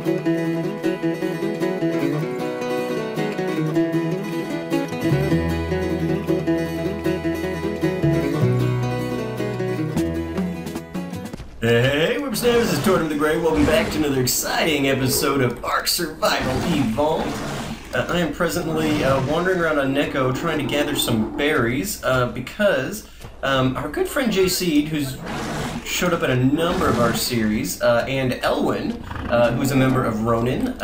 Hey, whippersnappers, this is Tortoise the Grey. Welcome back to another exciting episode of ARK Survival Evolved. I am presently wandering around on Neko trying to gather some berries because our good friend JSeed, who's showed up in a number of our series, and Elwen, who's a member of Ronin,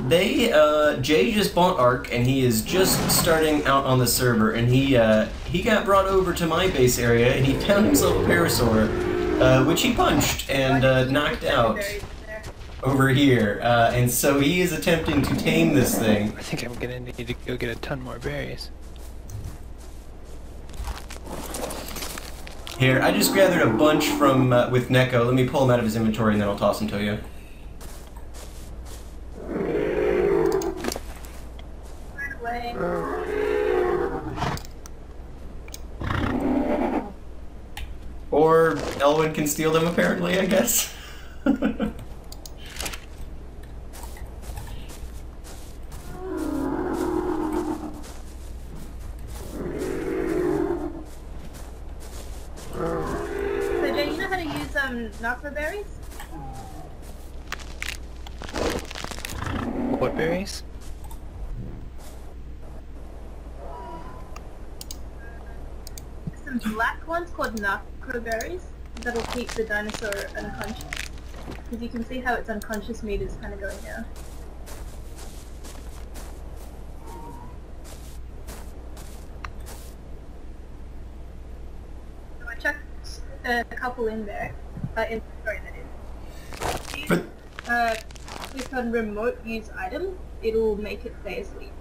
Jay just bought ARK and he is just starting out on the server, and he got brought over to my base area and he found himself a parasaur. Which he punched and knocked out over here, and so he is attempting to tame this thing. I think I'm gonna need to go get a ton more berries. Here, I just gathered a bunch from with Neko. Let me pull him out of his inventory and then I'll toss them to you. Run away. Or Elwen can steal them, apparently, I guess. So Jay, you know how to use knockout berries? What berries? Some black ones called knockout berries that'll keep the dinosaur unconscious. Because you can see how its unconscious meat is kind of going down. So I chucked a couple in there. Sorry, that is. Click on remote use item, it'll make it stay asleep.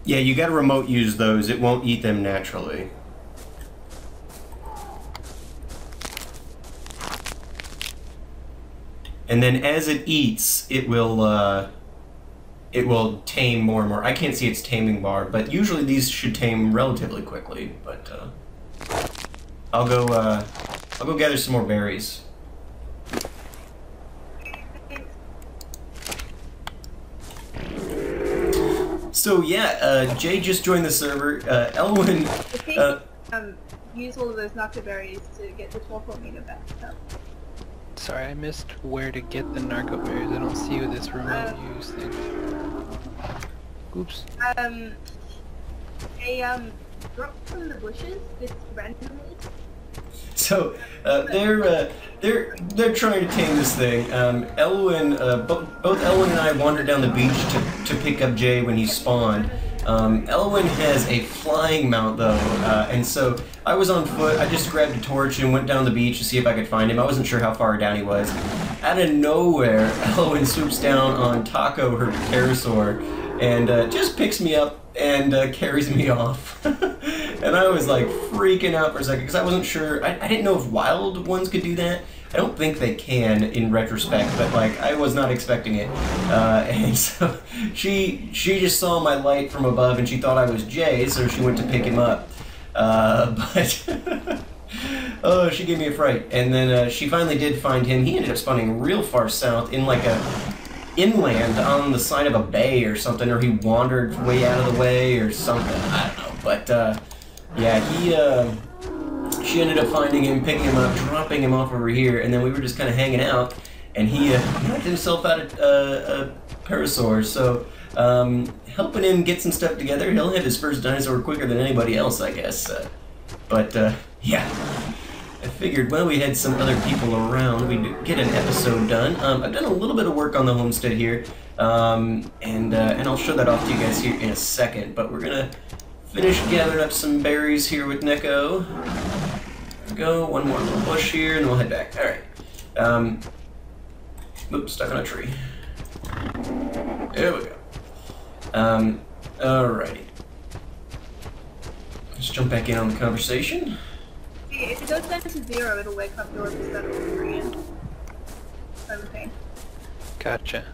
Yeah, you gotta remote use those. It won't eat them naturally. And then as it eats, it will tame more and more. I can't see its taming bar, but usually these should tame relatively quickly. But I'll go gather some more berries. So yeah, Jay just joined the server. Elwen. Use all of those knockout berries to get the 12 meter back up. Sorry, I missed where to get the narco berries. I don't see this remote use thing. Oops. Drop from the bushes just randomly. So they're trying to tame this thing. Elwen, both Elwen and I wandered down the beach to pick up Jay when he spawned. Elwen has a flying mount though, and so I was on foot. I just grabbed a torch and went down the beach to see if I could find him. I wasn't sure how far down he was. Out of nowhere, Elwen swoops down on Taco, her pterosaur, and just picks me up and carries me off. And I was like freaking out for a second because I wasn't sure. I didn't know if wild ones could do that. I don't think they can in retrospect, but like I was not expecting it. And so she just saw my light from above and she thought I was Jay, so she went to pick him up. But oh, she gave me a fright. And then she finally did find him. He ended up spawning real far south in like a inland on the side of a bay or something, or he wandered way out of the way or something. I don't know. But yeah, she ended up finding him, picking him up, dropping him off over here, and then we were just kind of hanging out, and he knocked himself out a parasaur. So helping him get some stuff together. He'll have his first dinosaur quicker than anybody else, I guess. But yeah, I figured, well, we had some other people around, we'd get an episode done. I've done a little bit of work on the homestead here, and I'll show that off to you guys here in a second. But we're gonna finish gathering up some berries here with Neko. There we go, one more little bush here, and then we'll head back. All right. Oops, stuck on a tree. There we go. Alrighty. Let's jump back in on the conversation. Yeah, if it goes down to 0, it'll wake up yours instead of 3. Okay. Gotcha.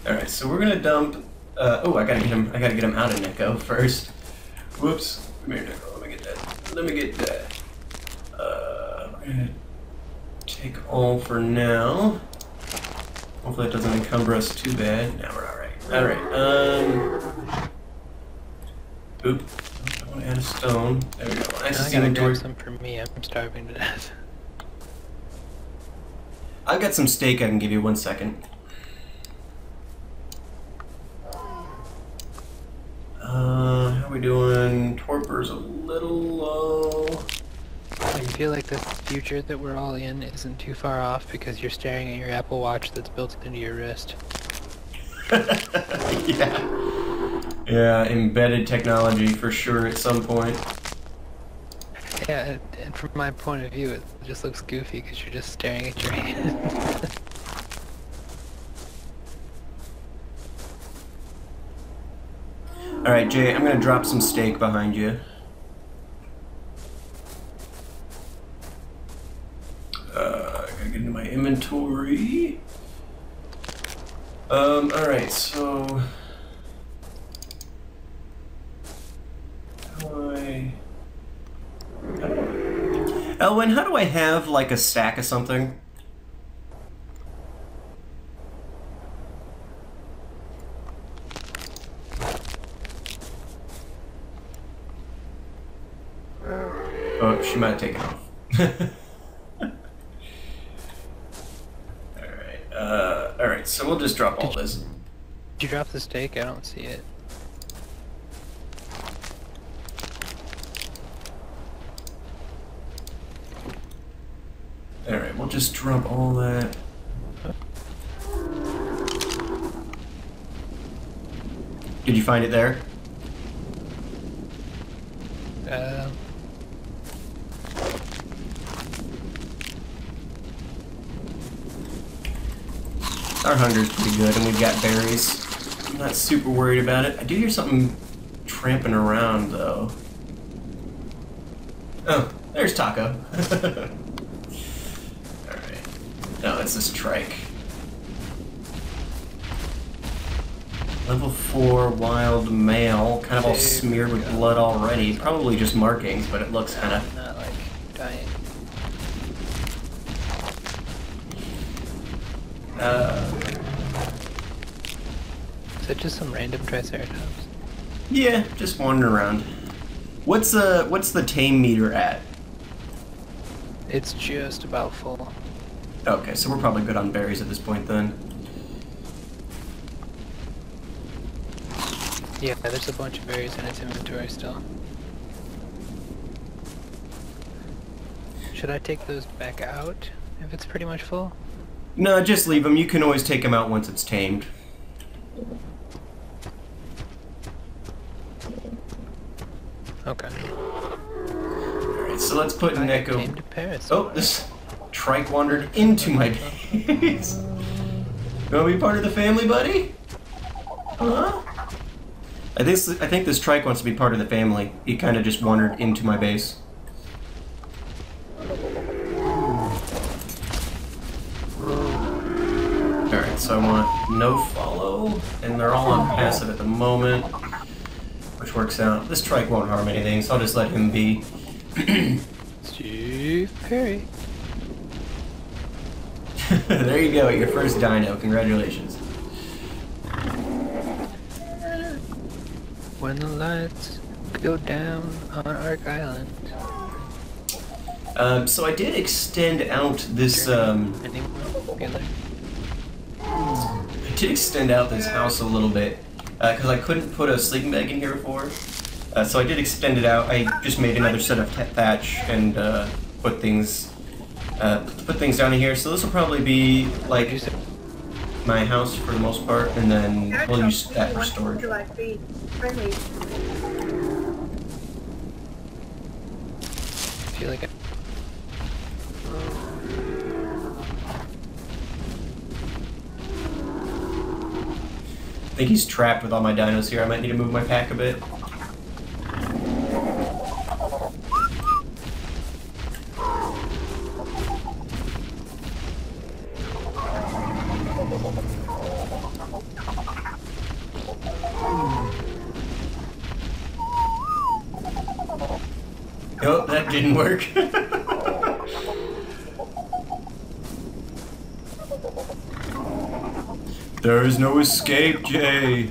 Alright, so we're gonna dump. Oh, I gotta get him out of Neko first. Whoops. Come here, Neko. Let me get that. gonna take all for now. Hopefully that doesn't encumber us too bad. Now we're alright. Alright, Oop. I want to add a stone. There we go. I gotta grab some for me. I'm starving to death. I've got some steak I can give you 1 second. How are we doing? Torpor's a little low. I feel like the future that we're all in isn't too far off because you're staring at your Apple Watch that's built into your wrist. Yeah. Yeah, embedded technology for sure at some point. Yeah, and from my point of view, it just looks goofy because you're just staring at your hand. Alright, Jay, I'm gonna drop some steak behind you. I gotta get into my inventory. Alright, so... Elwen, how do I have, like, a stack of something? Oh, she might have taken off. Alright, so we'll just drop all this. Did you drop the steak? I don't see it. Alright, we'll just drop all that. Did you find it there? Our hunger's pretty good, and we've got berries. I'm not super worried about it. I do hear something tramping around, though. Oh, there's Taco. Alright. No, it's this trike. Level 4 wild male, kind of all smeared with blood already. Probably just markings, but it looks kind of... Not like dying. Is it just some random Triceratops? Yeah, just wandering around. What's the tame meter at? It's just about full. Okay, so we're probably good on berries at this point then. Yeah, there's a bunch of berries in its inventory still. Should I take those back out if it's pretty much full? No, just leave them. You can always take them out once it's tamed. Okay. Alright, so let's put Neko... Tamed Paris. Oh, this trike wandered into my base. You wanna be part of the family, buddy? Huh? I think this trike wants to be part of the family. He kind of just wandered into my base. Alright, so I want no follow, and they're all on passive at the moment, which works out. This trike won't harm anything, so I'll just let him be. Steve Perry. There you go, your first dino. Congratulations. When the lights go down on ARK Island. So I did extend out this, I did extend out this house a little bit, because I couldn't put a sleeping bag in here before. So I did extend it out. I just made another set of thatch and put things down in here. So this will probably be like my house for the most part, and then we'll use that for storage. I feel like I think he's trapped with all my dinos here. I might need to move my pack a bit. Oh, that didn't work. There is no escape, Jay.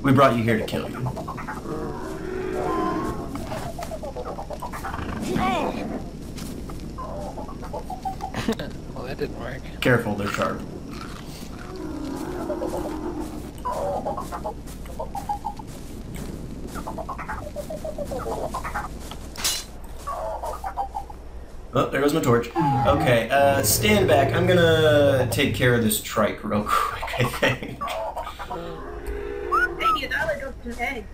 We brought you here to kill you. Well, that didn't work. Careful, they're sharp. Oh, there goes my torch. Okay, stand back. I'm gonna take care of this trike real quick, I think. Hey, your dollar dropped an egg.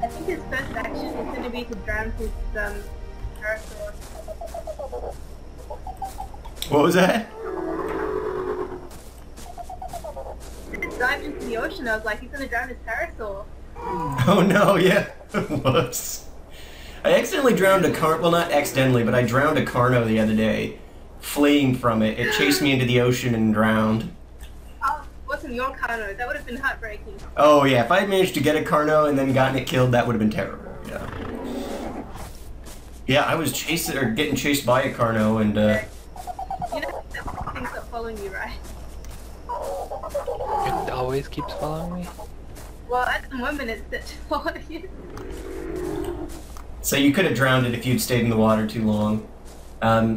I think his first action is going to be to drown his parasaur. What was that? He just dived into the ocean. I was like, he's going to drown his parasaur. Oh no, yeah. Whoops. I accidentally drowned a well, not accidentally, but I drowned a Carno the other day. Fleeing from it. It chased me into the ocean and drowned. Oh, it wasn't your Carno. That would have been heartbreaking. Oh yeah, if I had managed to get a Carno and then gotten it killed, that would have been terrible. Yeah. Yeah, I was getting chased by a Carno and You know that things stop following you, right? It always keeps following me? Well, at the moment it's set to follow you. So you could have drowned it if you'd stayed in the water too long.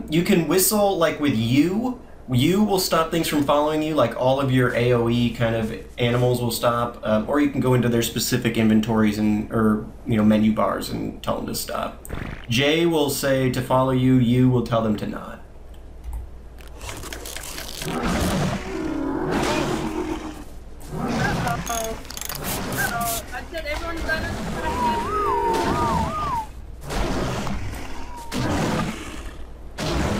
You can whistle, like with you. You will stop things from following you, like all of your AoE kind of animals will stop. Or you can go into their specific inventories or menu bars and tell them to stop. Jay will say to follow you, you will tell them to not. I said everyone's done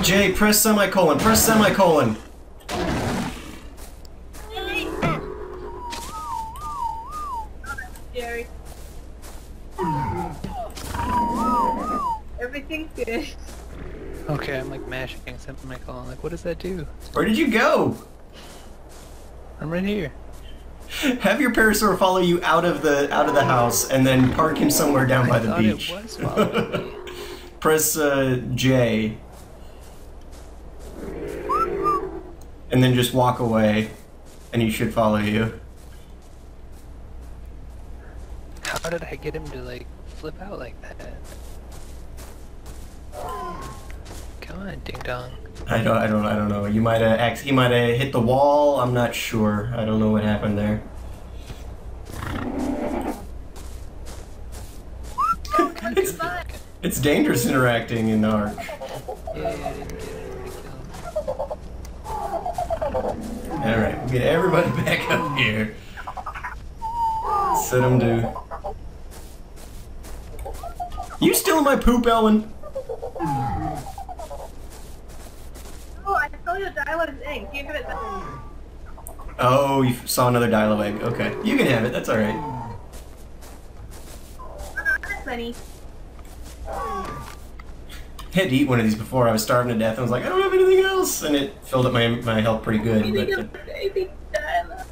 Jay, press semicolon, press semicolon. Scary. Everything's good. Okay, I'm like mashing semicolon. Like, what does that do? Where did you go? I'm right here. Have your parasaur follow you out of the house and then park him somewhere down by the beach. It was following me. Press J. And then just walk away, and he should follow you. How did I get him to like flip out like that? Come on, ding dong. I don't know. He might have hit the wall. I'm not sure. I don't know what happened there. It's dangerous interacting in ARK. Yeah, I didn't get it. Alright, we'll get everybody back up here. Set them to... You stealing my poop, Elwen? Oh, I saw your dialogue's egg. Give it back. Oh, you saw another Dilo egg. Okay, you can have it. That's alright. Plenty. I had to eat one of these before. I was starving to death. I was like, I don't have anything else, and it filled up my health pretty good. You need a But, baby dialogue.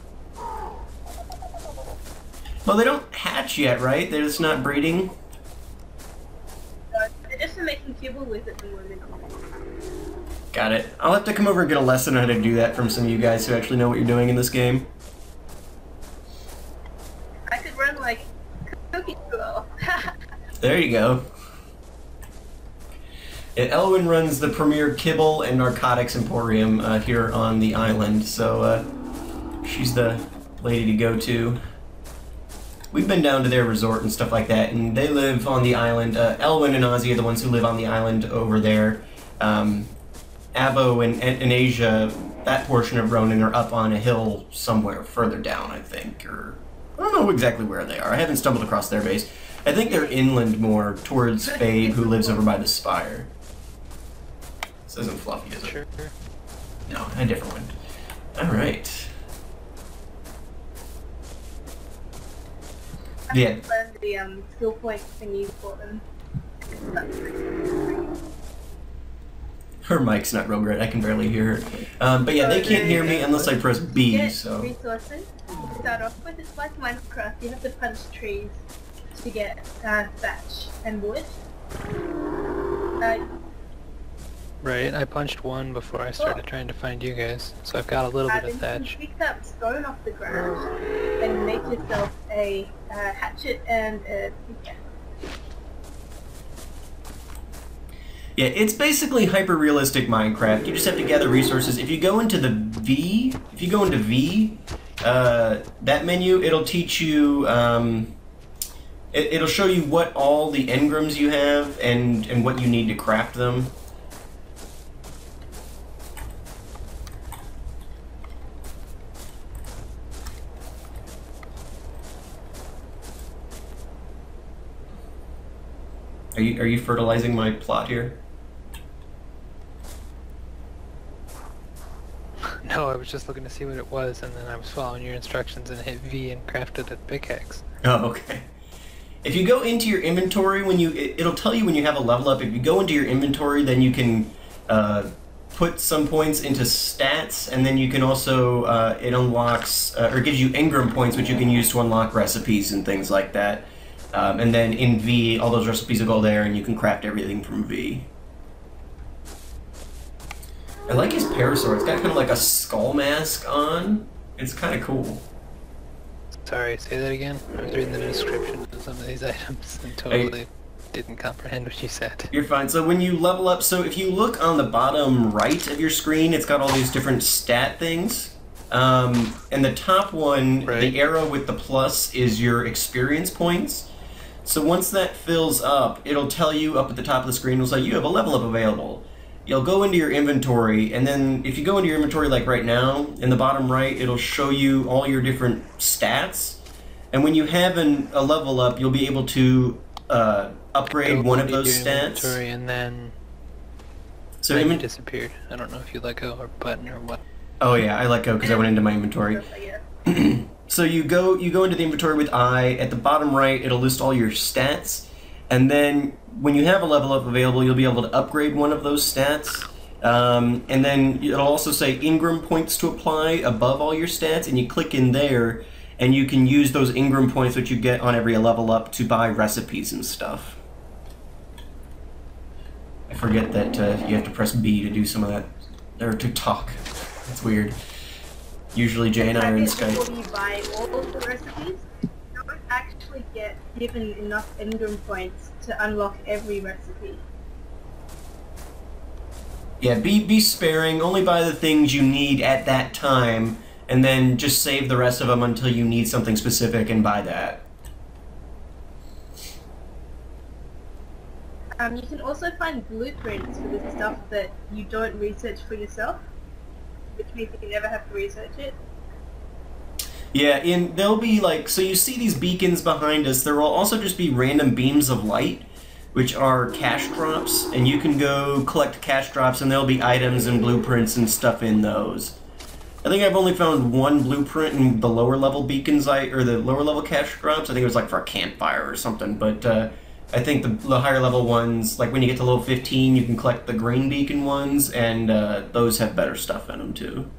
well, they don't hatch yet, right? They're just not breeding. They're just making kibble with it at the moment. Got it. I'll have to come over and get a lesson on how to do that from some of you guys who actually know what you're doing in this game. I could run like cookie school. There you go. Yeah, Elwen runs the premier kibble and narcotics emporium here on the island, so she's the lady to go to. We've been down to their resort and stuff like that, and they live on the island. Elwen and Ozzy are the ones who live on the island over there. Avo and Asia, that portion of Ronin, are up on a hill somewhere further down, I think, or I don't know exactly where they are. I haven't stumbled across their base. I think they're inland more, towards Fabe, who lives over by the spire. This isn't Fluffy, is it? Sure. No, a different one. Alright. Yeah. The skill point thingy for them. Her mic's not real great. I can barely hear her. But yeah, they can't hear me unless I press B, Get so... resources. To start off with, it's like Minecraft. You have to punch trees to get thatch and wood. Right, I punched one before I started trying to find you guys, so I've got a little bit of thatch. You can pick up stone off the ground and make yourself a hatchet and a pickaxe. Yeah, it's basically hyper-realistic Minecraft. You just have to gather resources. If you go into the V, that menu, it'll teach you, it'll show you what all the engrams you have and what you need to craft them. Are you fertilizing my plot here? No, I was just looking to see what it was, and then I was following your instructions and hit V and crafted a pickaxe. Oh, okay. If you go into your inventory, it'll tell you when you have a level up. If you go into your inventory, then you can put some points into stats, and then you can also, it unlocks, or gives you engram points, which you can use to unlock recipes and things like that. And then in V, all those recipes will go there, and you can craft everything from V. I like his parasaur. It's got kind of like a skull mask on. It's kind of cool. Sorry, say that again? I was reading the description of some of these items and totally didn't comprehend what you said. You're fine. So when you level up, so if you look on the bottom right of your screen, it's got all these different stat things. And the top one, the arrow with the plus, is your experience points. So once that fills up, it'll tell you up at the top of the screen, it'll say you have a level up available. You'll go into your inventory, and then if you go into your inventory like right now, in the bottom right, it'll show you all your different stats. And when you have a level up, you'll be able to upgrade one of those stats. And then it disappeared. I don't know if you let go or button or what. Oh yeah, I let go because I went into my inventory. So you go into the inventory with I. At the bottom right, it'll list all your stats. And then when you have a level up available, you'll be able to upgrade one of those stats. And then it'll also say engram points to apply above all your stats, and you click in there, and you can use those engram points that you get on every level up to buy recipes and stuff. I forget that you have to press B to do some of that, or to talk. That's weird. Usually Jay and I are in Skype. Before you buy all of the recipes, you don't actually get given enough engram points to unlock every recipe. Yeah, be sparing. Only buy the things you need at that time, and then just save the rest of them until you need something specific and buy that. You can also find blueprints for the stuff that you don't research for yourself, which means you never have to research it. Yeah, and there'll be like, so you see these beacons behind us, there will also just be random beams of light, which are cash drops, and you can go collect cash drops and there'll be items and blueprints and stuff in those. I think I've only found one blueprint in the lower level beacons, or the lower level cash drops. I think it was like for a campfire or something, but I think the higher level ones, like when you get to level 15, you can collect the green beacon ones, and those have better stuff in them too.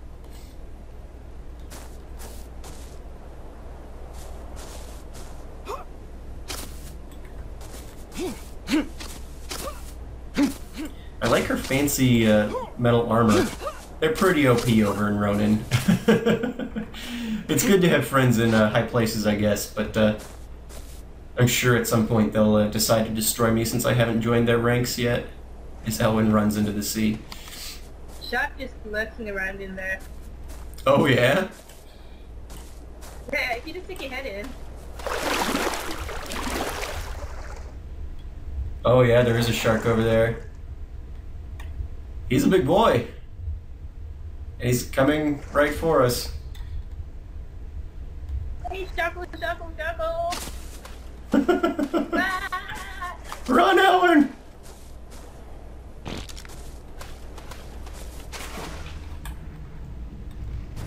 I like her fancy metal armor. They're pretty OP over in Ronin. It's good to have friends in high places, I guess, but I'm sure at some point they'll decide to destroy me since I haven't joined their ranks yet, as Elwen runs into the sea. Shark just lurking around in there. Oh yeah? Yeah, if you just stick your head in. Oh yeah, there is a shark over there. He's a big boy. And he's coming right for us. Hey, Sharkle, Sharkle, Sharkle! Ah! Run, Elwen!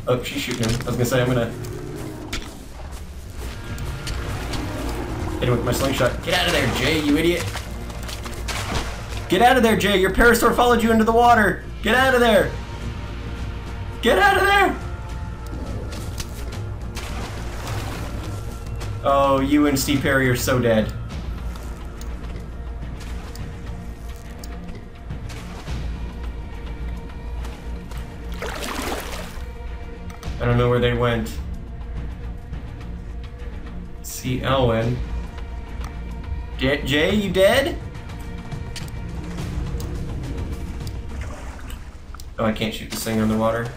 Oh, she's shooting him. I was gonna say, I'm gonna hit him with my slingshot. Get out of there, Jay, you idiot! Get out of there, Jay! Your parasaur followed you into the water! Get out of there! Get out of there! Oh, you and Steve Perry are so dead. I don't know where they went. See Elwen. Jay, you dead? Oh, I can't shoot this thing underwater.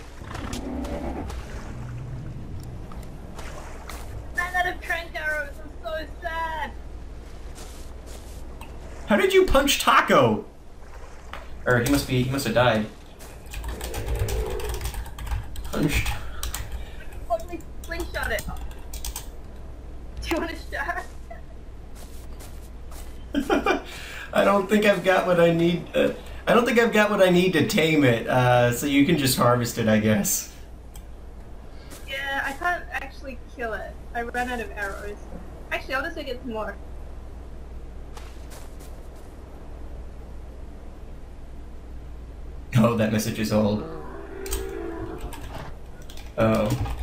Ran out of trench arrows. I'm so sad. How did you punch Taco? Or he must have died. Punched. Totally slingshot it. Do you want to share? I don't think I've got what I need. I don't think I've got what I need to tame it. So you can just harvest it, I guess. Yeah, I can't actually kill it. I ran out of arrows. Actually, I'll just go get some more. Oh, that message is old. Oh.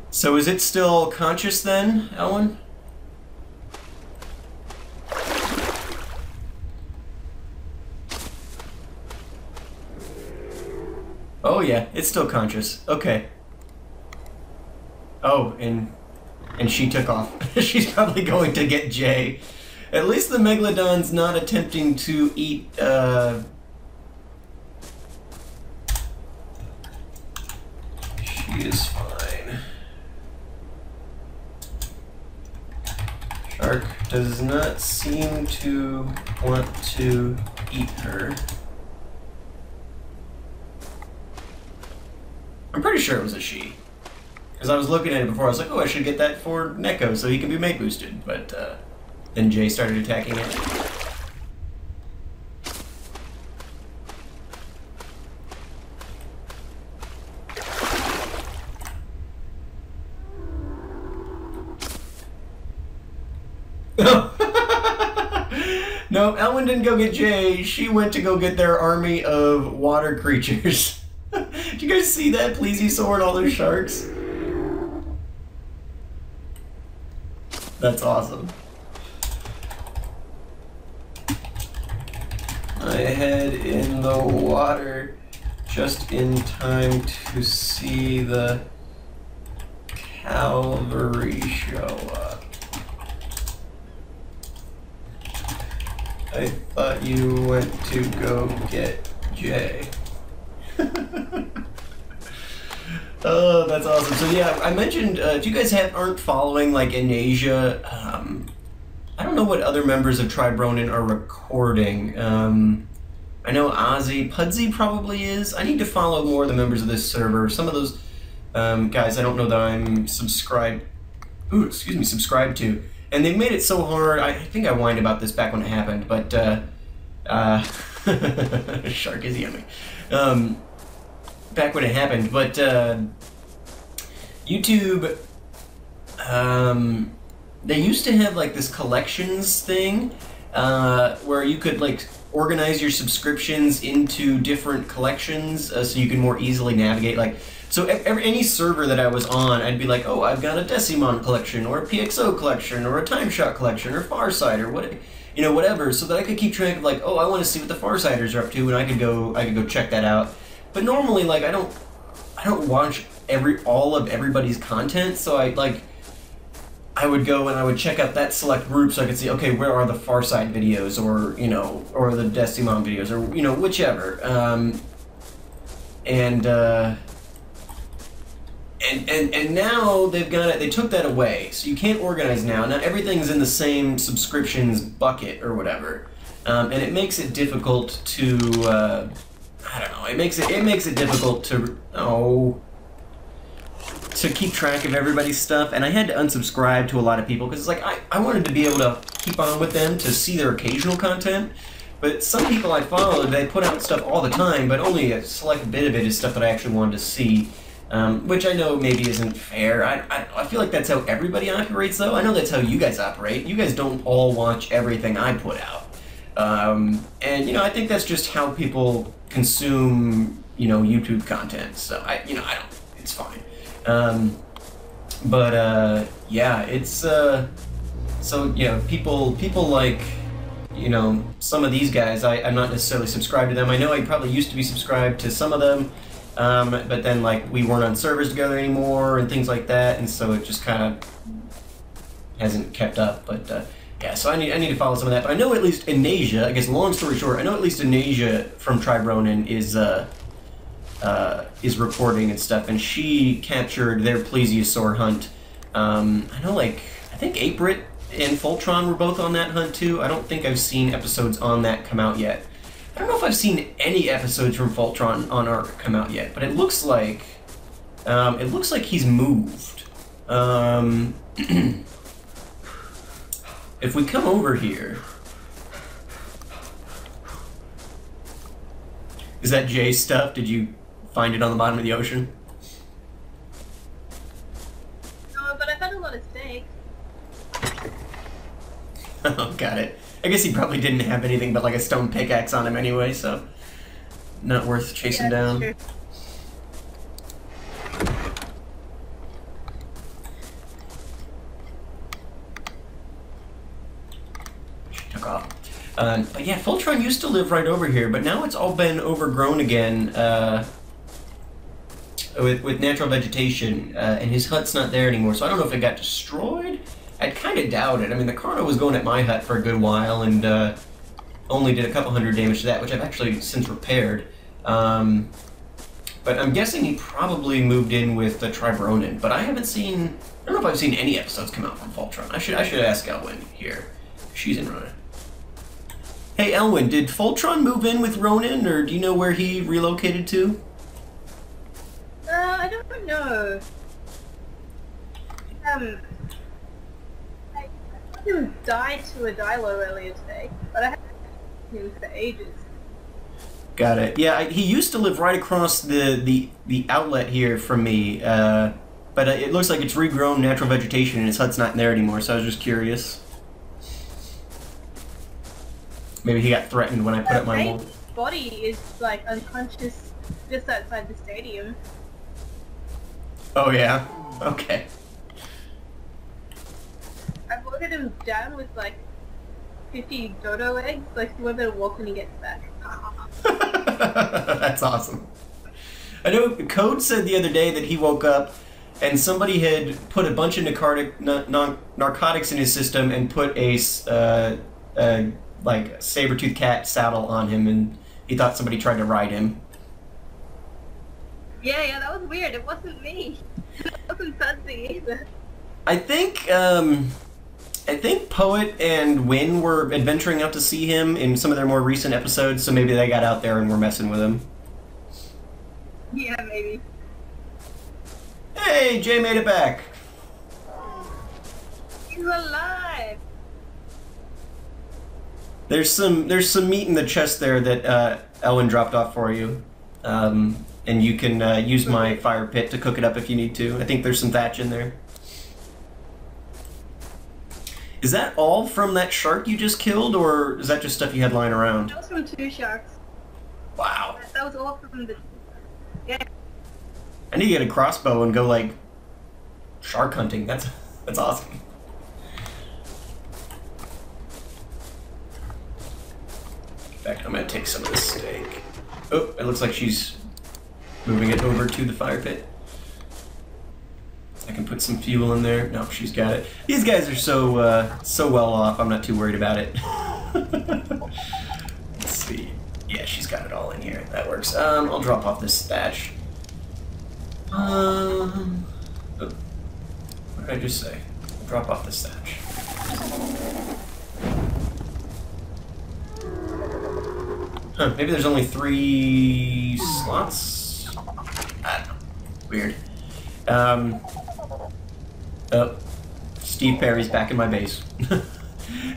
So is it still conscious then, Elwen? Oh yeah, it's still conscious. Okay. Oh, and she took off. She's probably going to get Jay. At least the Megalodon's not attempting to eat, She is fine. Shark does not seem to want to eat her. I'm pretty sure it was a she. Because I was looking at it before, I was like, oh, I should get that for Neko so he can be mate boosted. But then Jay started attacking it. No, Elwen didn't go get Jay. She went to go get their army of water creatures. Did you guys see that plesiosaur and all those sharks? That's awesome. I head in the water just in time to see the cavalry show up. I thought you went to go get Jay. Oh, that's awesome. So yeah, I mentioned, if you guys aren't following, like, in Asia, I don't know what other members of Tribe Ronin are recording. I know Ozzy, Pudsey probably is. I need to follow more of the members of this server. Some of those guys I don't know that I'm subscribed to. And they've made it so hard. I think I whined about this back when it happened, but shark is yummy. Back when it happened, but YouTube, they used to have like this collections thing where you could like organize your subscriptions into different collections so you can more easily navigate. Like, so any server that I was on, I'd be like, oh, I've got a Decimon collection, or a PXO collection, or a Timeshot collection, or Farsight, or what, you know, whatever, so that I could keep track of like, oh, I want to see what the Farsighters are up to, and I could go check that out. But normally, like, I don't watch all of everybody's content, so I would go and I would check out that select group so I could see, okay, where are the Farsight videos, or, you know, or the Decimon videos, or, you know, whichever. And now they've got it, they took that away, so you can't organize now. Now everything's in the same subscriptions bucket or whatever. And it makes it difficult to, I don't know, it makes it difficult to, to keep track of everybody's stuff. And I had to unsubscribe to a lot of people because it's like, I wanted to be able to keep on with them to see their occasional content. But some people I followed, they put out stuff all the time, but only a select bit of it is stuff that I actually wanted to see. Which I know maybe isn't fair. I feel like that's how everybody operates, though. I know that's how you guys operate. You guys don't all watch everything I put out. And you know, I think that's just how people consume, you know, YouTube content. So I don't. It's fine. Yeah, it's so you know, people like, you know, some of these guys. I'm not necessarily subscribed to them. I know I probably used to be subscribed to some of them, but then like we weren't on servers together anymore and things like that, and so it just kind of hasn't kept up. But yeah, so I need to follow some of that. But I know at least in Asia, I guess long story short, I know at least in Asia from Tribe Ronin is recording and stuff, and she captured their plesiosaur hunt. I know, like, I think 8-Brit and Voltron were both on that hunt too. I don't think I've seen episodes on that come out yet. I don't know if I've seen any episodes from Voltron on ARK come out yet, but it looks like he's moved. If we come over here, is that Jay stuff? Did you find it on the bottom of the ocean? No, but I found a lot of steak. Oh, got it. I guess he probably didn't have anything but like a stone pickaxe on him anyway, so not worth chasing down. True. Took off. But yeah, Voltron used to live right over here, but now it's all been overgrown again with natural vegetation, and his hut's not there anymore, so I don't know if it got destroyed. I kind of doubt it. I mean, the Carno was going at my hut for a good while, and only did a couple hundred damage to that, which I've actually since repaired. But I'm guessing he probably moved in with the Tribe Ronin, but I haven't seen... I don't know if I've seen any episodes come out from Voltron. I should ask Elwen here. She's in Ronin. Hey, Elwen, did Voltron move in with Ronin, or do you know where he relocated to? I don't know. I saw him die to a Dilo earlier today, but I haven't seen him for ages. Got it. Yeah, he used to live right across the outlet here from me, but it looks like it's regrown natural vegetation and his hut's not there anymore, so I was just curious. Maybe he got threatened when I put up my wall. His body is like unconscious just outside the stadium. Oh yeah? Okay. I've loaded him down with like 50 dodo eggs, like he won't be able to walk when he gets back. That's awesome. I know Code said the other day that he woke up and somebody had put a bunch of narcotics in his system and put a like saber-toothed cat saddle on him, and he thought somebody tried to ride him. Yeah, that was weird. It wasn't me. It wasn't fancy either. I think Poet and Win were adventuring out to see him in some of their more recent episodes, so maybe they got out there and were messing with him. Yeah, maybe. Hey, Jay made it back. He's alive. There's some meat in the chest there that Elwen dropped off for you, and you can use my fire pit to cook it up if you need to. I think there's some thatch in there. Is that all from that shark you just killed, or is that just stuff you had lying around? That was from 2 sharks. Wow. That was all from the... Yeah. I need to get a crossbow and go like shark hunting. That's awesome. In fact, I'm gonna take some of this steak. Oh, it looks like she's moving it over to the fire pit. I can put some fuel in there. No, she's got it. These guys are so well off. I'm not too worried about it. Let's see. Yeah, she's got it all in here. That works. I'll drop off this thatch. Oh, what did I just say? I'll drop off this thatch. Huh, maybe there's only 3 slots? I don't know. Weird. Oh, Steve Perry's back in my base.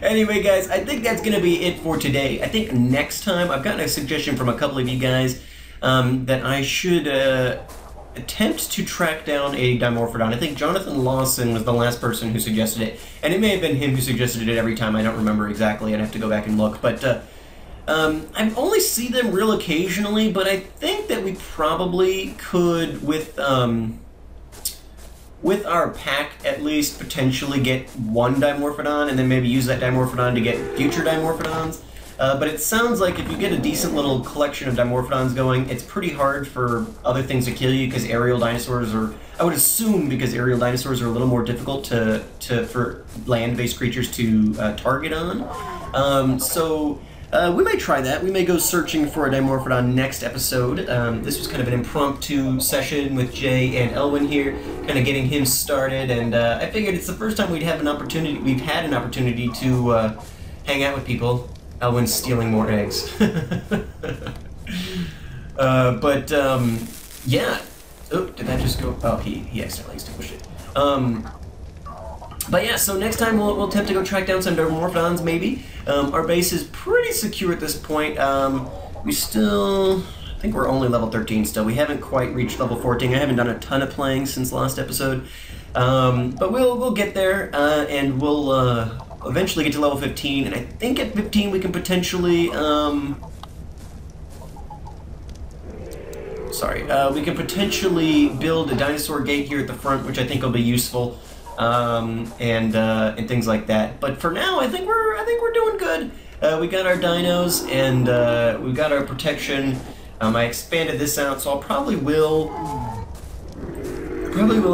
Anyway, guys, I think that's going to be it for today. I think next time, I've gotten a suggestion from a couple of you guys that I should attempt to track down a Dimorphodon. I think Jonathan Lawson was the last person who suggested it, and it may have been him who suggested it every time. I don't remember exactly. I'd have to go back and look, but I only see them real occasionally, but I think that we probably could, with our pack at least, potentially get one Dimorphodon, and then maybe use that Dimorphodon to get future Dimorphodons. But it sounds like if you get a decent little collection of Dimorphodons going, it's pretty hard for other things to kill you, because aerial dinosaurs are, I would assume, because aerial dinosaurs are a little more difficult for land-based creatures to target on. So we may try that. We may go searching for a Dimorphodon next episode. This was kind of an impromptu session with Jay and Elwen here, kind of getting him started, and I figured it's the first time we've had an opportunity to hang out with people. Elwen's stealing more eggs. Yeah. Oh, did that just go? Oh, he accidentally extinguished it. But yeah, so next time we'll attempt to go track down some Dimorphodons, maybe. Our base is pretty secure at this point. We still, I think we're only level 13 still. We haven't quite reached level 14. I haven't done a ton of playing since last episode. But we'll get there, and we'll eventually get to level 15, and I think at 15 we can potentially, we can potentially build a dinosaur gate here at the front, which I think will be useful, and things like that. But for now, I think we're doing good. We got our dinos, and we got our protection. I expanded this out, so I probably will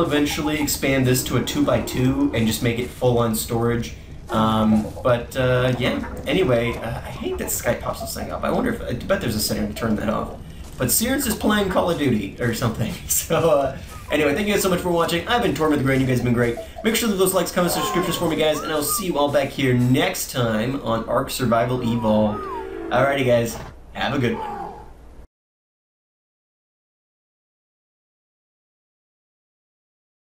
eventually expand this to a 2x2 and just make it full-on storage. Yeah, anyway, I hate that Skype pops this thing up. I wonder if, I bet there's a setting to turn that off. But Searns is playing Call of Duty or something. So, anyway, thank you guys so much for watching. I've been Tortoise the Great, and you guys have been great. Make sure that those likes, comments, and subscriptions for me, guys, and I'll see you all back here next time on ARK Survival Evolved. Alrighty, guys, have a good one.